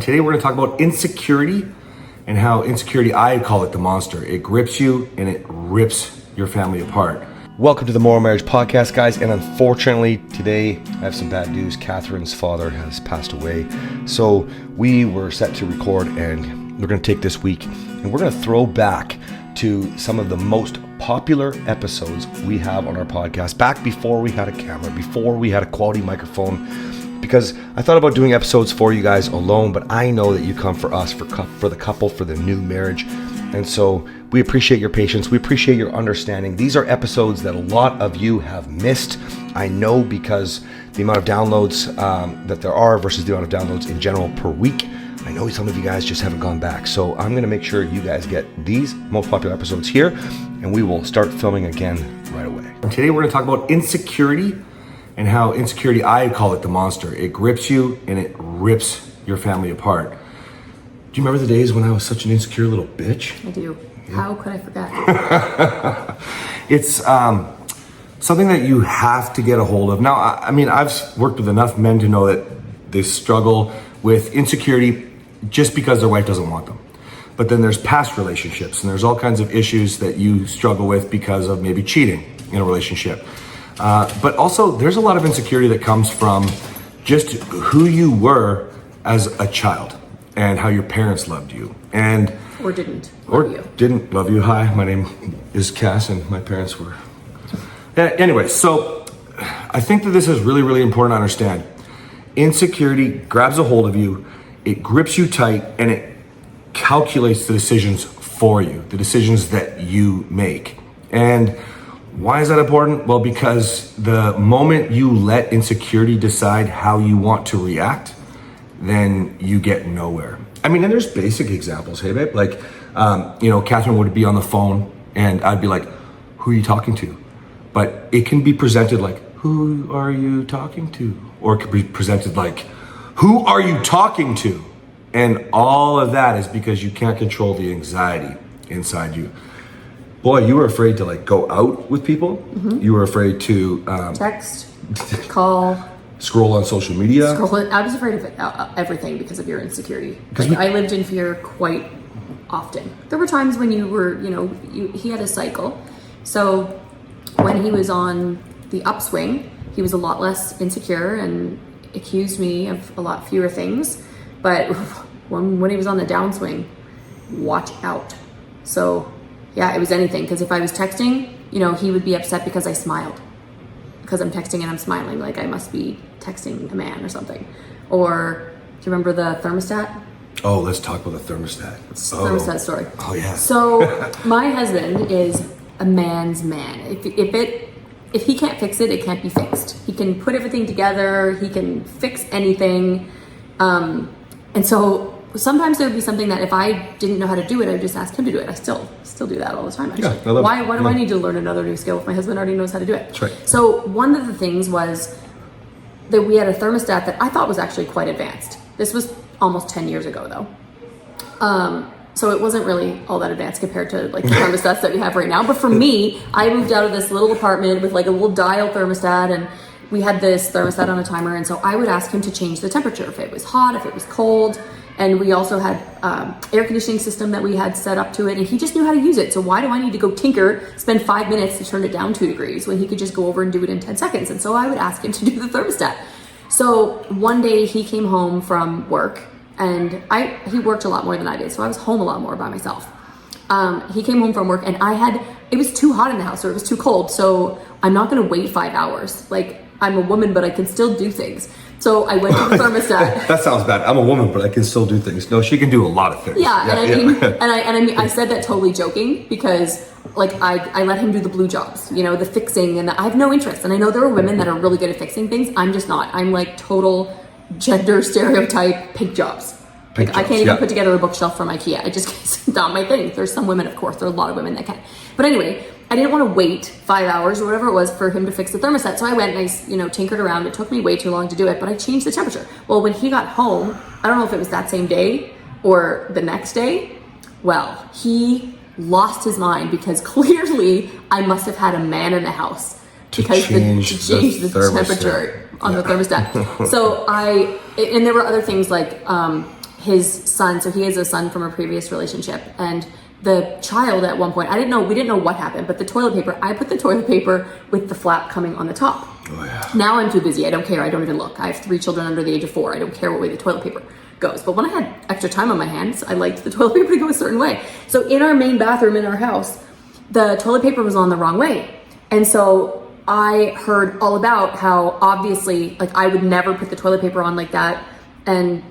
Today we're going to talk about insecurity and how insecurity, I call it the monster. It grips you and it rips your family apart. Welcome to the Morrow Marriage podcast, guys. And unfortunately, today I have some bad news. Kathryn's father has passed away. So we were set to record and we're going to take this week and we're going to throw back to some of the most popular episodes we have on our podcast, back before we had a camera, before we had a quality microphone. Because I thought about doing episodes for you guys alone, but I know that you come for us, for the couple, for the new marriage. And so we appreciate your patience. We appreciate your understanding. These are episodes that a lot of you have missed. I know, because the amount of downloads that there are versus the amount of downloads in general per week. I know some of you guys just haven't gone back. So I'm going to make sure you guys get these most popular episodes here, and we will start filming again right away. And today we're going to talk about insecurity and how insecurity, I call it the monster. It grips you and it rips your family apart. Do you remember the days when I was such an insecure little bitch? I do. Yeah. How could I forget? It's something that you have to get a hold of. Now, I mean, I've worked with enough men to know that they struggle with insecurity just because their wife doesn't want them. But then there's past relationships, and there's all kinds of issues that you struggle with because of maybe cheating in a relationship. But also, there's a lot of insecurity that comes from just who you were as a child and how your parents loved you. Or didn't love you. Hi, my name is Cass, and my parents were... Anyway, so I think that this is really, really important to understand. Insecurity grabs a hold of you, it grips you tight, and it calculates the decisions for you, the decisions that you make. And why is that important? Well, because the moment you let insecurity decide how you want to react, then you get nowhere. I mean, and there's basic examples, hey babe? Like, Kathryn would be on the phone and I'd be like, who are you talking to? But it can be presented like, who are you talking to? Or it could be presented like, who are you talking to? And all of that is because you can't control the anxiety inside you. Boy, you were afraid to go out with people. Mm-hmm. You were afraid to text, call, scroll on social media. I was afraid of everything because of your insecurity. I lived in fear quite often. There were times when you were, he had a cycle. So when he was on the upswing, he was a lot less insecure and accused me of a lot fewer things. But when he was on the downswing, watch out. So yeah, it was anything. Because if I was texting, he would be upset because I smiled. Because I'm texting and I'm smiling, like I must be texting a man or something. Or, do you remember the thermostat? Oh, let's talk about the thermostat. Thermostat story. Oh yeah. So my husband is a man's man. If he can't fix it, it can't be fixed. He can put everything together. He can fix anything. And so sometimes there would be something that if I didn't know how to do it, I would just ask him to do it. I still do that all the time, actually. Yeah, why do I need to learn another new skill if my husband already knows how to do it? That's right. So one of the things was that we had a thermostat that I thought was actually quite advanced. This was almost 10 years ago, though. So it wasn't really all that advanced compared to the thermostats that we have right now. But for me, I moved out of this little apartment with a little dial thermostat, and we had this thermostat on a timer. And so I would ask him to change the temperature if it was hot, if it was cold. And we also had air conditioning system that we had set up to it, and he just knew how to use it. So why do I need to go tinker, spend 5 minutes to turn it down 2 degrees when he could just go over and do it in 10 seconds? And so I would ask him to do the thermostat. So one day he came home from work, and he worked a lot more than I did, so I was home a lot more by myself. He came home from work, and it was too hot in the house, or it was too cold, so I'm not gonna wait 5 hours. I'm a woman, but I can still do things. So I went to the thermostat. That sounds bad. I'm a woman, but I can still do things. No, she can do a lot of things. Yeah, I said that totally joking because I let him do the blue jobs, the fixing, and I have no interest. And I know there are women that are really good at fixing things. I'm just not. I'm total gender stereotype pig jobs. I can't even put together a bookshelf from IKEA. It's not my thing. There's some women, of course, there are a lot of women that can. But anyway, I didn't want to wait 5 hours or whatever it was for him to fix the thermostat. So I went and I, tinkered around. It took me way too long to do it, but I changed the temperature. Well, when he got home, I don't know if it was that same day or the next day. Well, he lost his mind because clearly I must have had a man in the house to change the temperature on the thermostat. So and there were other things like his son, so he has a son from a previous relationship, and the child at one point, we didn't know what happened, but the toilet paper, I put the toilet paper with the flap coming on the top. Oh, yeah. Now I'm too busy. I don't care. I don't even look. I have 3 children under the age of 4. I don't care what way the toilet paper goes. But when I had extra time on my hands, I liked the toilet paper to go a certain way. So in our main bathroom in our house, the toilet paper was on the wrong way. And so I heard all about how obviously, like, I would never put the toilet paper on like that. And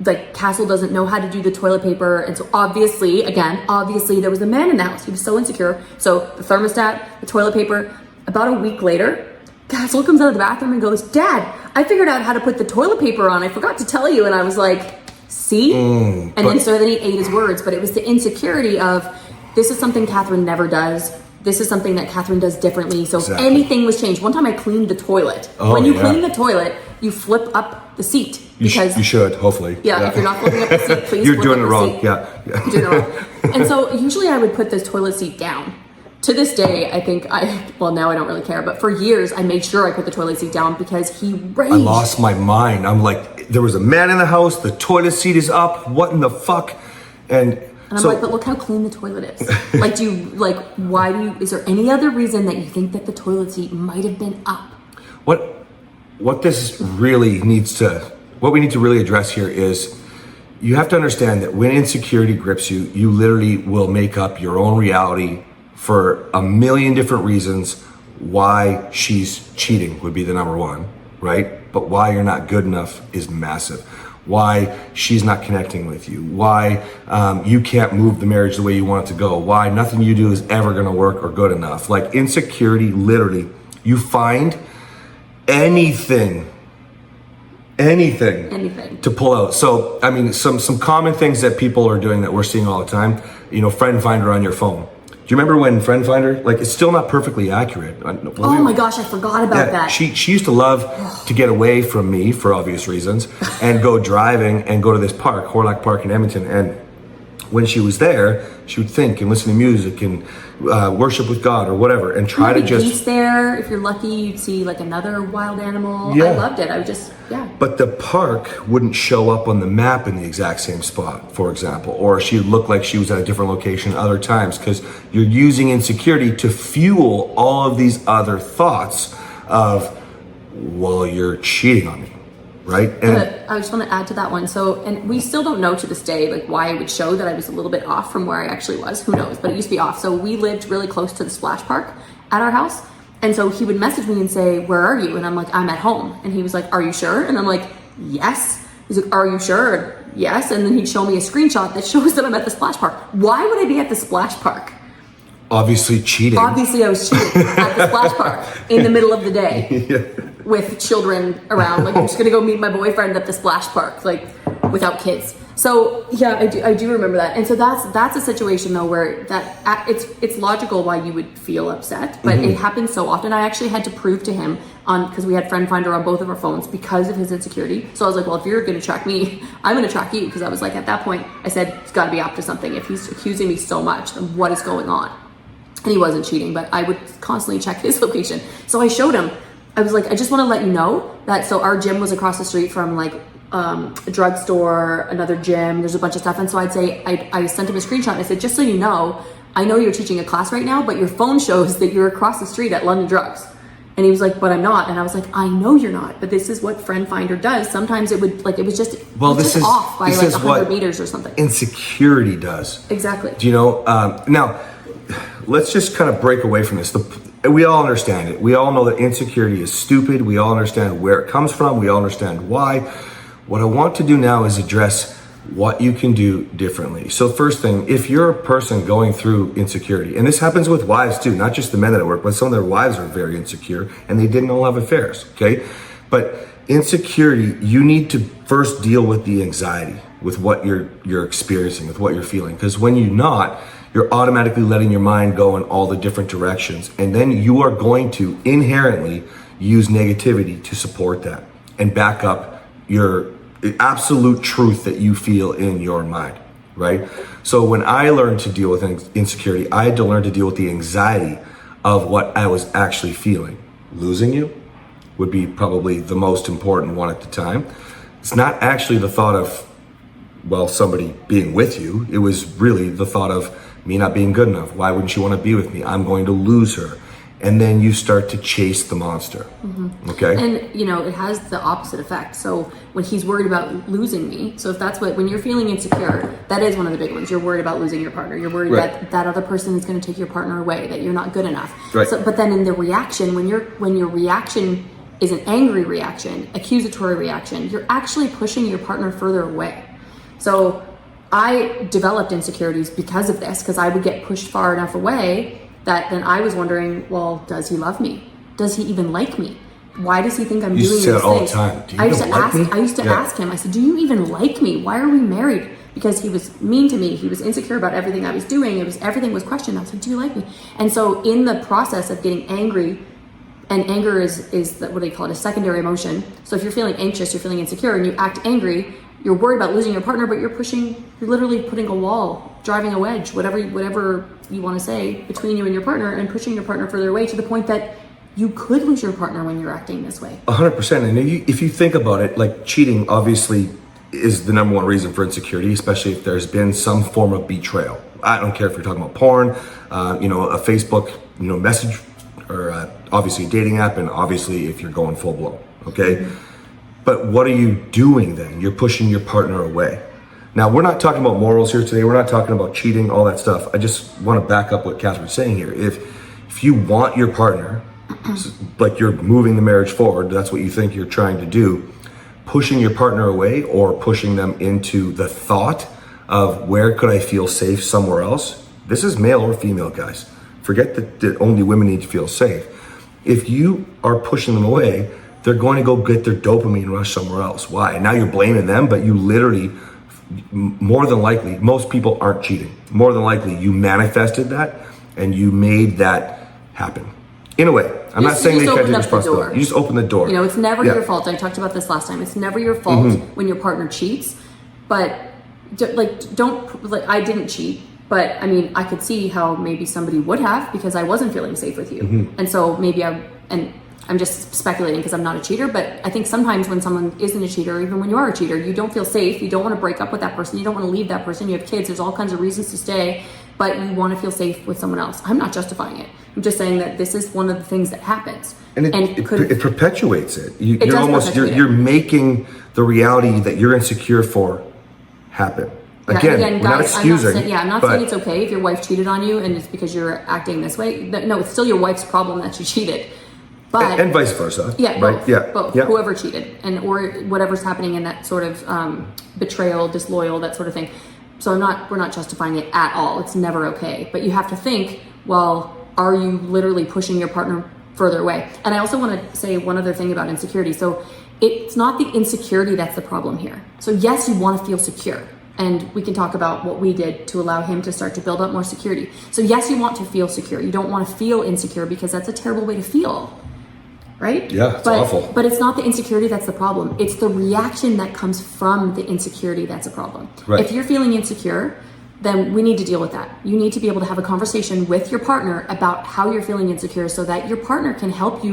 like, Castle doesn't know how to do the toilet paper. And so obviously there was a man in the house. He was so insecure. So the thermostat, the toilet paper, about a week later, Castle comes out of the bathroom and goes, "Dad, I figured out how to put the toilet paper on. I forgot to tell you." And I was like, "See?" Then he ate his words. But it was the insecurity of, this is something Kathryn never does. This is something that Kathryn does differently. So if anything was changed. One time I cleaned the toilet. When you clean the toilet, you flip up the seat. Because you should, hopefully. Yeah, if you're not flipping up the seat, please. You're doing it wrong. Yeah. You're doing it wrong. And so usually I would put this toilet seat down. To this day, I think now I don't really care, but for years I made sure I put the toilet seat down because he raged. I lost my mind. I'm like, there was a man in the house, the toilet seat is up, what in the fuck? And I'm like, but look how clean the toilet is. Like, is there any other reason that you think that the toilet seat might have been up? What we need to really address here is, you have to understand that when insecurity grips you, you literally will make up your own reality for a million different reasons why she's cheating would be the number one, right? But why you're not good enough is massive. Why she's not connecting with you. Why you can't move the marriage the way you want it to go. Why nothing you do is ever gonna work or good enough. Like, insecurity, literally, you find anything to pull out. So, I mean, some common things that people are doing that we're seeing all the time, friend finder on your phone. Do you remember when Friend Finder, like, it's still not perfectly accurate? Oh my gosh, I forgot about that. She used to love to get away from me for obvious reasons and go driving and go to this park, Horlock Park in Edmonton. And when she was there, she would think and listen to music and worship with God or whatever, and try to just... geese there. If you're lucky, you'd see like another wild animal. Yeah. I loved it. But the park wouldn't show up on the map in the exact same spot, for example, or she'd look like she was at a different location other times, because you're using insecurity to fuel all of these other thoughts of, well, you're cheating on me. Right. And I just want to add to that one. So, and we still don't know to this day, like, why it would show that I was a little bit off from where I actually was. Who knows? But it used to be off. So we lived really close to the splash park at our house. And so he would message me and say, "Where are you?" And I'm like, "I'm at home." And he was like, "Are you sure?" And I'm like, "Yes." He's like, "Are you sure?" "Yes." And then he'd show me a screenshot that shows that I'm at the splash park. Why would I be at the splash park? Obviously cheating. Obviously I was cheating at the splash park in the middle of the day with children around. Like, I'm just gonna go meet my boyfriend at the splash park, like, without kids. So yeah, I do remember that. And so that's a situation though where it's logical why you would feel upset, but it happens so often. I actually had to prove to him because we had Friend Finder on both of our phones because of his insecurity. So I was like, well, if you're gonna track me, I'm gonna track you, because I was like, at that point I said, he's got to be up to something. If he's accusing me so much, then what is going on? And he wasn't cheating, but I would constantly check his location. So I showed him. I was like, I just want to let you know that, so our gym was across the street from like a drugstore, another gym, there's a bunch of stuff. And so I'd say, I sent him a screenshot and I said, just so you know, I know you're teaching a class right now, but your phone shows that you're across the street at London Drugs. And he was like, but I'm not. And I was like, I know you're not, but this is what Friend Finder does. Sometimes it would, like, it was just, off by like 100 meters or something. Insecurity does. Exactly. Do you know, now, let's just kind of break away from this. We all understand it. We all know that insecurity is stupid. We all understand where it comes from. We all understand why. What I want to do now is address what you can do differently. So first thing, if you're a person going through insecurity, and this happens with wives too, not just the men that I work with, some of their wives are very insecure and they didn't all have affairs, okay? But insecurity, you need to first deal with the anxiety, with what you're experiencing, with what you're feeling. Because when you're not, you're automatically letting your mind go in all the different directions. And then you are going to inherently use negativity to support that and back up your absolute truth that you feel in your mind, right? So when I learned to deal with insecurity, I had to learn to deal with the anxiety of what I was actually feeling. Losing you would be probably the most important one at the time. It's not actually the thought of somebody being with you. It was really the thought of me not being good enough. Why wouldn't she want to be with me? I'm going to lose her. And then you start to chase the monster. Okay. And it has the opposite effect. So when he's worried about losing me, so if that's when you're feeling insecure, that is one of the big ones. You're worried about losing your partner. You're worried that other person is going to take your partner away, that you're not good enough. Right. So, but then in the reaction, when your reaction is an angry reaction, accusatory reaction, you're actually pushing your partner further away. So I developed insecurities because of this, because I would get pushed far enough away that then I was wondering, well, does he love me? Does he even like me? Why does he think I'm doing these things? You say it all the time. Do you even like me? I used to ask him, I said, do you even like me? Why are we married? Because he was mean to me. He was insecure about everything I was doing. Everything was questioned. I was like, do you like me? And so in the process of getting angry, and anger is what do they call it? A secondary emotion. So if you're feeling anxious, you're feeling insecure, and you act angry, you're worried about losing your partner, but you're literally putting a wall, driving a wedge, whatever you want to say, between you and your partner, and pushing your partner further away to the point that you could lose your partner when you're acting this way. 100%. And if you think about it, like cheating obviously is the number one reason for insecurity, especially if there's been some form of betrayal. I don't care if you're talking about porn, a Facebook, message, or obviously a dating app, and obviously if you're going full blown, okay? But what are you doing then? You're pushing your partner away. Now, we're not talking about morals here today. We're not talking about cheating, all that stuff. I just want to back up what Kathryn's saying here. If you want your partner, like you're moving the marriage forward, that's what you think you're trying to do, pushing your partner away or pushing them into the thought of where could I feel safe somewhere else? This is male or female, guys. Forget that only women need to feel safe. If you are pushing them away, they're going to go get their dopamine rush somewhere else. Why? Now you're blaming them, but you literally, more than likely, most people aren't cheating. More than likely, you manifested that and you made that happen. In a way, I'm not saying they can't take responsibility. You just open the door. It's never your fault. I talked about this last time. It's never your fault when your partner cheats. But I didn't cheat. But I mean, I could see how maybe somebody would have, because I wasn't feeling safe with you. And so maybe I'm just speculating because I'm not a cheater, but I think sometimes when someone isn't a cheater, even when you are a cheater, you don't feel safe. You don't want to break up with that person. You don't want to leave that person. You have kids. There's all kinds of reasons to stay, but you want to feel safe with someone else. I'm not justifying it. I'm just saying that this is one of the things that happens. And it perpetuates it. You're making the reality that you're insecure for happen. Again, we're not excusing. I'm not saying it's okay if your wife cheated on you and it's because you're acting this way. No, it's still your wife's problem that she cheated. But, and vice versa. Yeah, right? both. Yeah, both. Yeah. Whoever cheated or whatever's happening in that sort of betrayal, disloyal, that sort of thing. So we're not justifying it at all. It's never okay. But you have to think, well, are you literally pushing your partner further away? And I also want to say one other thing about insecurity. So it's not the insecurity that's the problem here. So yes, you want to feel secure. And we can talk about what we did to allow him to start to build up more security. So yes, you want to feel secure. You don't want to feel insecure because that's a terrible way to feel. Right? Yeah, it's awful. But it's not the insecurity that's the problem. It's the reaction that comes from the insecurity that's a problem. Right. If you're feeling insecure, then we need to deal with that. You need to be able to have a conversation with your partner about how you're feeling insecure so that your partner can help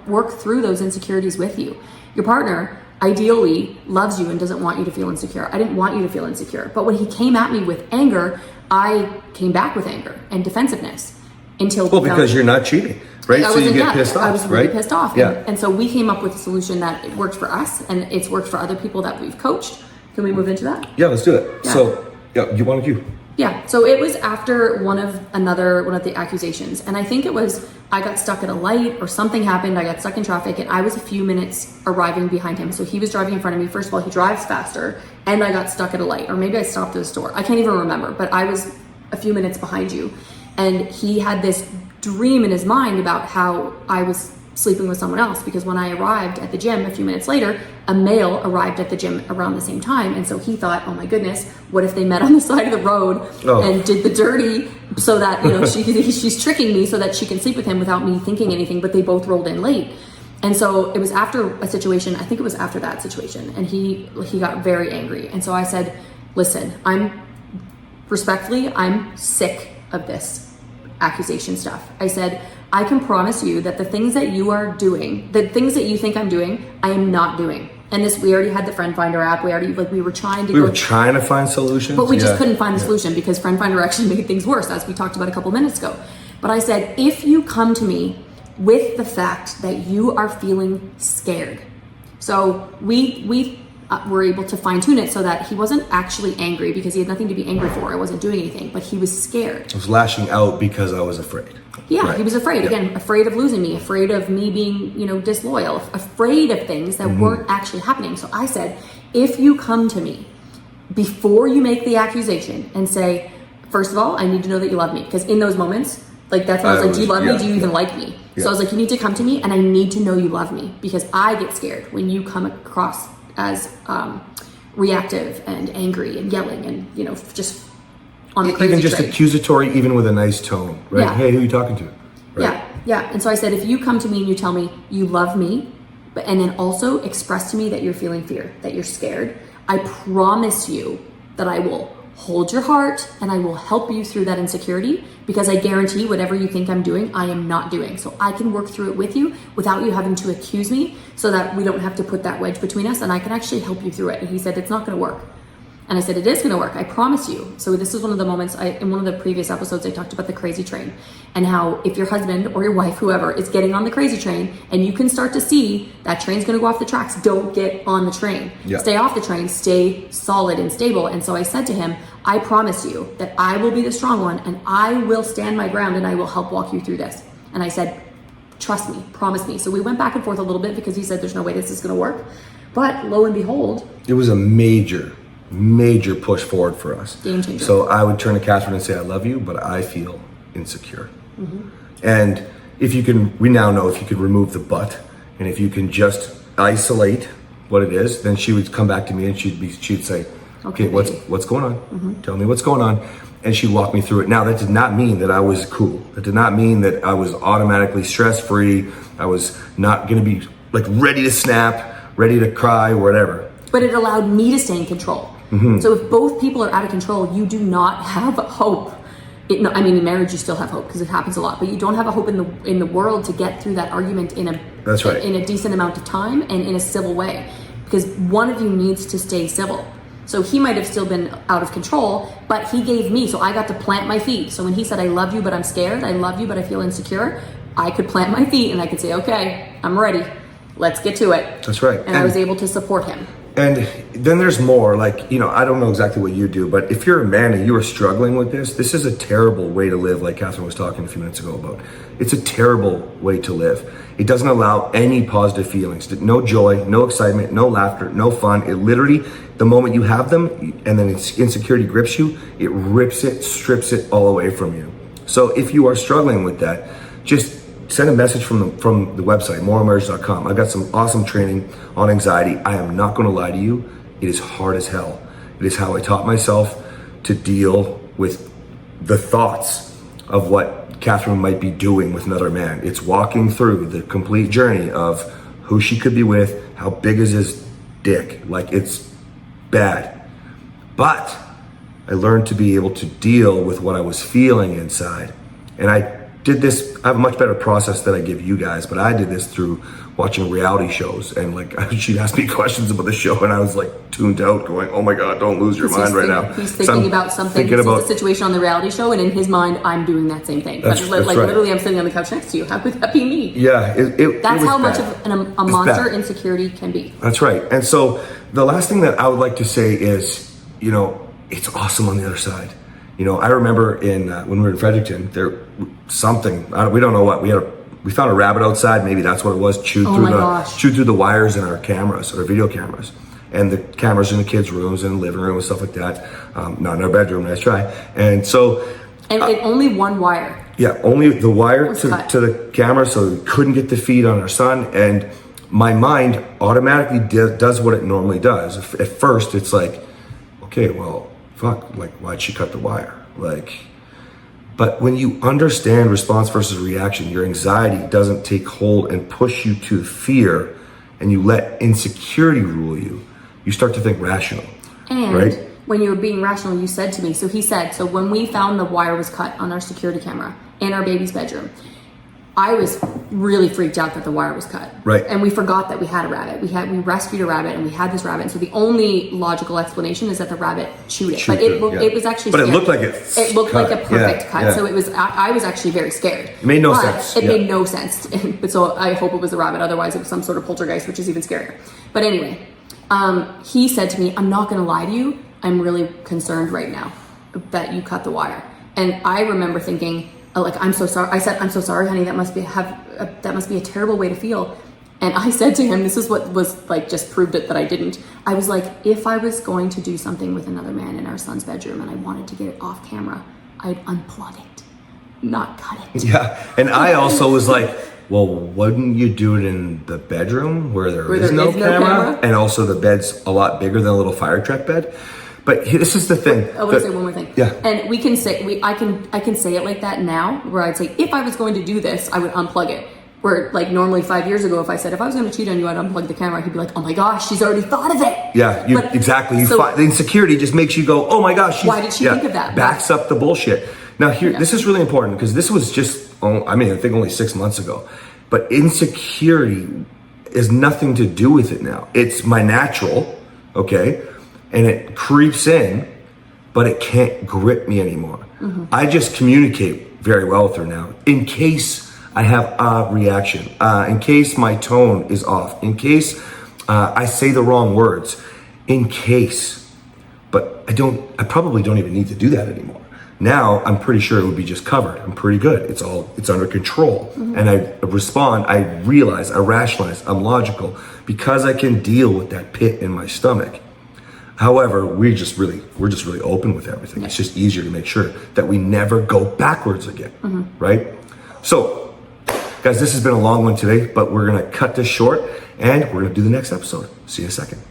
work through those insecurities with you. Your partner ideally loves you and doesn't want you to feel insecure. I didn't want you to feel insecure. But when he came at me with anger, I came back with anger and defensiveness because you're not cheating. Right? So you get pissed off, I was really pissed off. Yeah. And so we came up with a solution that it worked for us and it's worked for other people that we've coached. Can we move into that? Yeah, let's do it. Yeah. So, you want to do? Yeah. So it was after one of the accusations. And I think it was, I got stuck at a light or something happened. I got stuck in traffic and I was a few minutes arriving behind him. So he was driving in front of me. First of all, he drives faster and I got stuck at a light, or maybe I stopped at a store. I can't even remember, but I was a few minutes behind you. And he had this dream in his mind about how I was sleeping with someone else, because when I arrived at the gym a few minutes later, a male arrived at the gym around the same time. And so he thought, oh my goodness, what if they met on the side of the road and did the dirty so that, she's tricking me so that she can sleep with him without me thinking anything, but they both rolled in late. And so it was after a situation, I think it was after that situation, and he got very angry. And so I said, listen, I'm sick of this accusation stuff. I said, I can promise you that the things that you are doing, the things that you think I'm doing, I am not doing. And we already had the Friend Finder app. We were trying to find solutions, but we just couldn't find the solution because Friend Finder actually made things worse, as we talked about a couple minutes ago. But I said, if you come to me with the fact that you are feeling scared, so we were able to fine tune it so that he wasn't actually angry because he had nothing to be angry for. I wasn't doing anything, but he was scared. I was lashing out because I was afraid. Yeah, right. He was afraid. Yeah. Again, afraid of losing me, afraid of me being, disloyal, afraid of things that weren't actually happening. So I said, if you come to me before you make the accusation and say, first of all, I need to know that you love me. Because in those moments, that's when I was like, do you love me? Do you even like me? Yeah. So I was like, you need to come to me and I need to know you love me because I get scared when you come across as reactive and angry and yelling and, just on the crazy even just train. Accusatory, even with a nice tone, right? Yeah. Hey, who are you talking to? Right? Yeah. And so I said, if you come to me and you tell me you love me, and then also express to me that you're feeling fear, that you're scared, I promise you that I will hold your heart and I will help you through that insecurity because I guarantee whatever you think I'm doing, I am not doing. So I can work through it with you without you having to accuse me so that we don't have to put that wedge between us and I can actually help you through it. And he said, it's not going to work. And I said, it is going to work. I promise you. So this is one of the moments in one of the previous episodes, I talked about the crazy train and how if your husband or your wife, whoever is getting on the crazy train and you can start to see that train's going to go off the tracks, don't get on the train. Yeah. Stay off the train, stay solid and stable. And so I said to him, I promise you that I will be the strong one and I will stand my ground and I will help walk you through this. And I said, trust me, promise me. So we went back and forth a little bit because he said, there's no way this is going to work. But lo and behold, it was a major push forward for us. Game changer. So I would turn to Kathryn and say, I love you, but I feel insecure. And we now know if you could remove the but, and if you can just isolate what it is, then she would come back to me and she'd say, okay, what's going on? Tell me what's going on. And she'd walk me through it. Now, that did not mean that I was cool. That did not mean that I was automatically stress-free. I was not going to be ready to snap, ready to cry, whatever. But it allowed me to stay in control. So if both people are out of control, you do not have hope. In marriage, you still have hope because it happens a lot, but you don't have a hope in the world to get through that argument in a decent amount of time and in a civil way, because one of you needs to stay civil. So he might have still been out of control, but he gave me, so I got to plant my feet. So when he said, I love you, but I'm scared, I love you, but I feel insecure, I could plant my feet and I could say, okay, I'm ready. Let's get to it. That's right. And I was able to support him. And then there's more, I don't know exactly what you do, but if you're a man and you are struggling with this is a terrible way to live, like Kathryn was talking a few minutes ago about. It's a terrible way to live. It doesn't allow any positive feelings, no joy, no excitement, no laughter, no fun. It literally, the moment you have them and then insecurity grips you, it rips it, strips it all away from you. So if you are struggling with that, just send a message from the website, morrowmarriage.com. I've got some awesome training on anxiety. I am not going to lie to you. It is hard as hell. It is how I taught myself to deal with the thoughts of what Kathryn might be doing with another man. It's walking through the complete journey of who she could be with, how big is his dick. It's bad. But I learned to be able to deal with what I was feeling inside. And I have a much better process that I give you guys, but I did this through watching reality shows, and she'd ask me questions about the show and I was tuned out going, oh my God, don't lose your mind right now. He's thinking about something, the situation on the reality show, and in his mind, I'm doing that same thing. That's right. Literally I'm sitting on the couch next to you. How could that be me? Yeah. That's how much of a monster insecurity can be. That's right. And so the last thing that I would like to say is, it's awesome on the other side. I remember when we were in Fredericton, we don't know what, we found a rabbit outside, maybe that's what it was, chewed through the wires in our cameras, our video cameras. And the cameras in the kids' rooms and the living room and stuff like that. Not in our bedroom, nice try. And so... And only one wire. Yeah, only the wire to the camera, so we couldn't get the feed on our son. And my mind automatically does what it normally does. At first, it's okay, well, fuck, why'd she cut the wire? But when you understand response versus reaction, your anxiety doesn't take hold and push you to fear, and you let insecurity rule you, you start to think rational. And right? When you were being rational, you said to me, so when we found the wire was cut on our security camera in our baby's bedroom, I was really freaked out that the wire was cut. Right. And we forgot that we had a rabbit. We rescued a rabbit and we had this rabbit. And so the only logical explanation is that the rabbit chewed it. But it was actually But scary. it looked like it looked like a perfect cut. So it was, I was actually very scared. It made no sense. It made no sense. But so I hope it was the rabbit. Otherwise it was some sort of poltergeist, which is even scarier. But anyway, he said to me, I'm not going to lie to you. I'm really concerned right now that you cut the wire. And I remember thinking, like, I'm so sorry. I said, I'm so sorry, honey. That must be a terrible way to feel. And I said to him, this is what was like, just proved it that I didn't. I was like, if I was going to do something with another man in our son's bedroom and I wanted to get it off camera, I'd unplug it, not cut it. Yeah. And I also was like, well, wouldn't you do it in the bedroom where there is no camera? And also the bed's a lot bigger than a little fire truck bed. But this is the thing. I want to say one more thing. Yeah. And we can say, I can say it like that now, where I'd say, if I was going to do this, I would unplug it. Where like normally 5 years ago, if I said, if I was going to cheat on you, I'd unplug the camera, he'd be like, oh my gosh, she's already thought of it. Yeah, exactly. The insecurity just makes you go, oh my gosh. Why did she think of that? Backs up the bullshit. Now this is really important because this was just, I think only 6 months ago. But insecurity has nothing to do with it now. It's my natural, okay? And it creeps in, but it can't grip me anymore. Mm-hmm. I just communicate very well with her now. In case I have a reaction, in case my tone is off, in case I say the wrong words, in case. But I probably don't even need to do that anymore. Now I'm pretty sure it would be just covered. I'm pretty good. It's under control. Mm-hmm. And I respond, I realize, I rationalize, I'm logical because I can deal with that pit in my stomach. However, we're just really open with everything. It's just easier to make sure that we never go backwards again, right? So, guys, this has been a long one today, but we're gonna cut this short and we're gonna do the next episode. See you in a second.